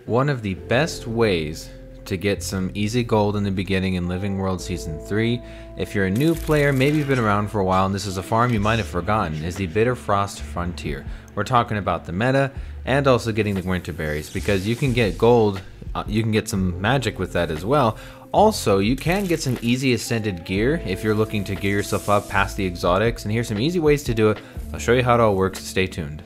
One of the best ways to get some easy gold in the beginning in Living World Season 3, if you're a new player, maybe you've been around for a while and this is a farm you might have forgotten, is the Bitterfrost Frontier. We're talking about the meta and also getting the Winterberries, because you can get gold, you can get some magic with that as well. Also, you can get some easy ascended gear if you're looking to gear yourself up past the exotics, and here's some easy ways to do it. I'll show you how it all works, stay tuned.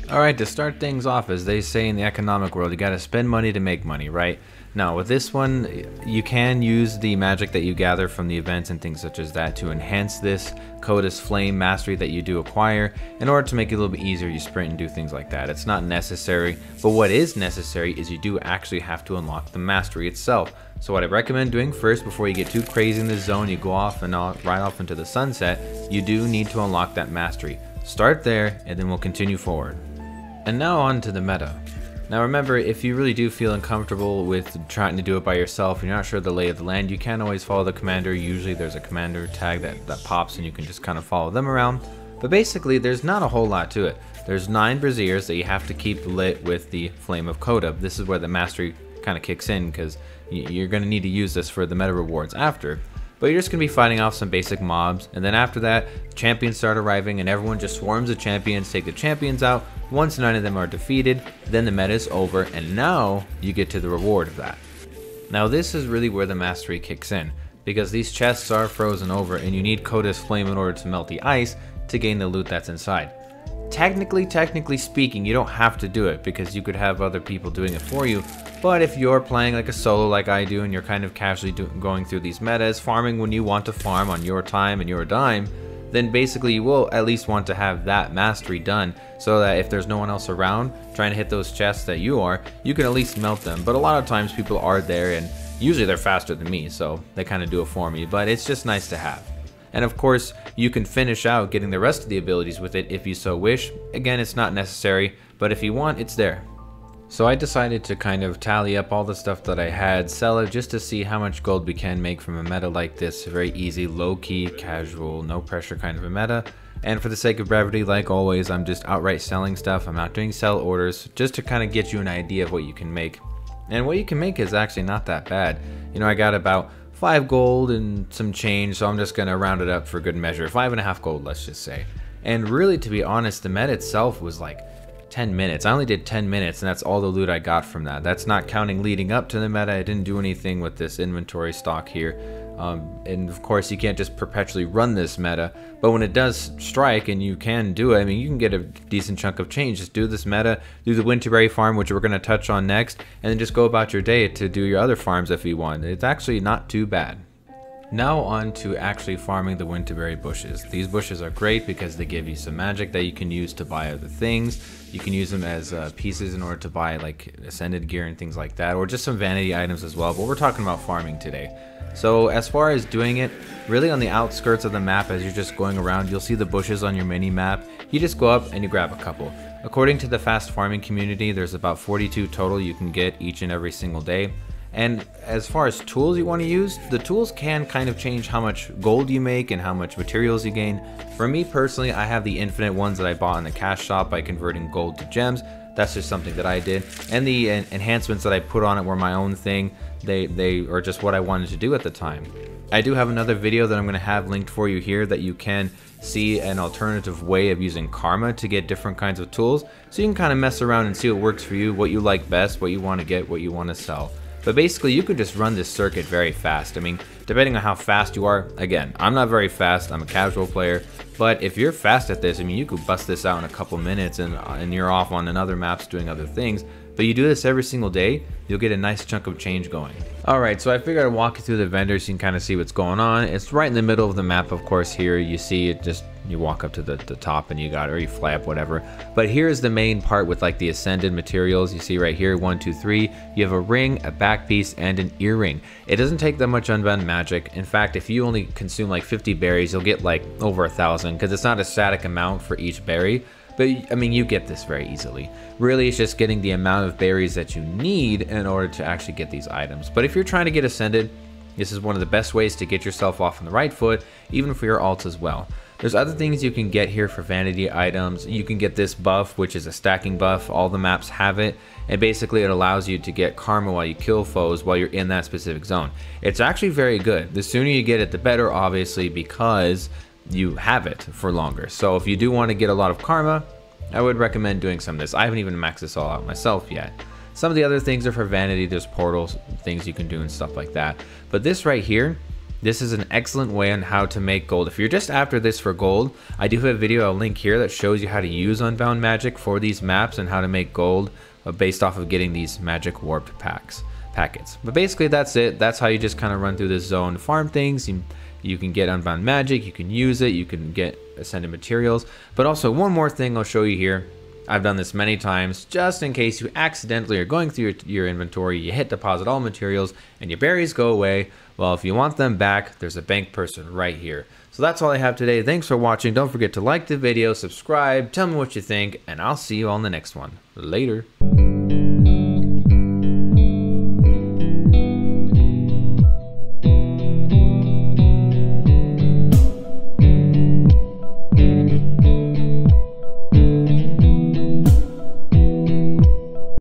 Alright, to start things off, as they say in the economic world, you gotta spend money to make money, right? Now, with this one, you can use the magic that you gather from the events and things such as that to enhance this Coda's Flame mastery that you do acquire. In order to make it a little bit easier, you sprint and do things like that. It's not necessary, but what is necessary is you do actually have to unlock the mastery itself. So what I recommend doing first, before you get too crazy in this zone, you go off and right off into the sunset, you do need to unlock that mastery. Start there, and then we'll continue forward. And now on to the meta. Now remember, if you really do feel uncomfortable with trying to do it by yourself and you're not sure the lay of the land, you can always follow the commander. Usually there's a commander tag that pops and you can just kind of follow them around. But basically there's not a whole lot to it. There's 9 braziers that you have to keep lit with the Flame of Coda. This is where the mastery kind of kicks in, because you're going to need to use this for the meta rewards after. But you're just going to be fighting off some basic mobs, and then after that, champions start arriving and everyone just swarms the champions, take the champions out. Once 9 of them are defeated, then the meta is over, and now you get to the reward of that. Now this is really where the mastery kicks in, because these chests are frozen over and you need Coda's Flame in order to melt the ice to gain the loot that's inside. Technically speaking, you don't have to do it, because you could have other people doing it for you. But if you're playing like a solo like I do and you're kind of casually going through these metas, farming when you want to farm on your time and your dime, then basically you will at least want to have that mastery done, so that if there's no one else around trying to hit those chests that you are, you can at least melt them. But a lot of times people are there, and usually they're faster than me, so they kind of do it for me, but it's just nice to have. And of course, you can finish out getting the rest of the abilities with it if you so wish. Again, it's not necessary, but if you want, it's there. So I decided to kind of tally up all the stuff that I had, sell it just to see how much gold we can make from a meta like this. Very easy, low-key, casual, no pressure kind of a meta. And for the sake of brevity, like always, I'm just outright selling stuff. I'm not doing sell orders, just to kind of get you an idea of what you can make. And what you can make is actually not that bad. You know, I got about 5 gold and some change, so I'm just going to round it up for good measure. 5.5 gold, let's just say. And really, to be honest, the meta itself was like 10 minutes. I only did 10 minutes, and that's all the loot I got from that. That's not counting leading up to the meta. I didn't do anything with this inventory stock here. And of course, you can't just perpetually run this meta, but when it does strike and you can do it, I mean, you can get a decent chunk of change. Just do this meta, do the Winterberry Farm, which we're going to touch on next, and then just go about your day to do your other farms if you want. It's actually not too bad. Now on to actually farming the Winterberry bushes. These bushes are great because they give you some magic that you can use to buy other things. You can use them as pieces in order to buy like ascended gear and things like that, or just some vanity items as well, but we're talking about farming today. So as far as doing it, really on the outskirts of the map, as you're just going around, you'll see the bushes on your mini map. You just go up and you grab a couple. According to the fast farming community, there's about 42 total you can get each and every single day. And as far as tools you want to use, the tools can kind of change how much gold you make and how much materials you gain. For me personally, I have the infinite ones that I bought in the cash shop by converting gold to gems. That's just something that I did. And the enhancements that I put on it were my own thing. They are just what I wanted to do at the time. I do have another video that I'm going to have linked for you here that you can see an alternative way of using karma to get different kinds of tools. So you can kind of mess around and see what works for you, what you like best, what you want to get, what you want to sell. But basically, you could just run this circuit very fast. I mean, depending on how fast you are, again, I'm not very fast, I'm a casual player, but if you're fast at this, I mean, you could bust this out in a couple minutes and you're off on another maps doing other things. But you do this every single day, you'll get a nice chunk of change going. Alright, so I figured I'd walk you through the vendors so you can kind of see what's going on. It's right in the middle of the map, of course. Here you see it, just you walk up to the top and you got it, or you fly up, whatever. But here's the main part with like the ascended materials. You see right here, 1, 2, 3. You have a ring, a back piece, and an earring. It doesn't take that much Unbound magic. In fact, if you only consume like 50 berries, you'll get like over 1,000, because it's not a static amount for each berry. But I mean, you get this very easily. Really, it's just getting the amount of berries that you need in order to actually get these items. But if you're trying to get ascended, this is one of the best ways to get yourself off on the right foot, even for your alts as well. There's other things you can get here for vanity items. You can get this buff, which is a stacking buff. All the maps have it, and basically it allows you to get karma while you kill foes while you're in that specific zone. It's actually very good. The sooner you get it, the better, obviously, because you have it for longer. So if you do want to get a lot of karma, I would recommend doing some of this. I haven't even maxed this all out myself yet. Some of the other things are for vanity. There's portals, things you can do and stuff like that. But this right here, this is an excellent way on how to make gold. If you're just after this for gold, I do have a video I'll link here that shows you how to use Unbound magic for these maps and how to make gold based off of getting these magic warped packets. But basically that's it. That's how you just kind of run through this zone to farm things. You can get Unbound magic, you can use it, you can get ascended materials. But also one more thing I'll show you here. I've done this many times, just in case you accidentally are going through your inventory, you hit deposit all materials, and your berries go away. Well, if you want them back, there's a bank person right here. So that's all I have today. Thanks for watching. Don't forget to like the video, subscribe, tell me what you think, and I'll see you on the next one. Later.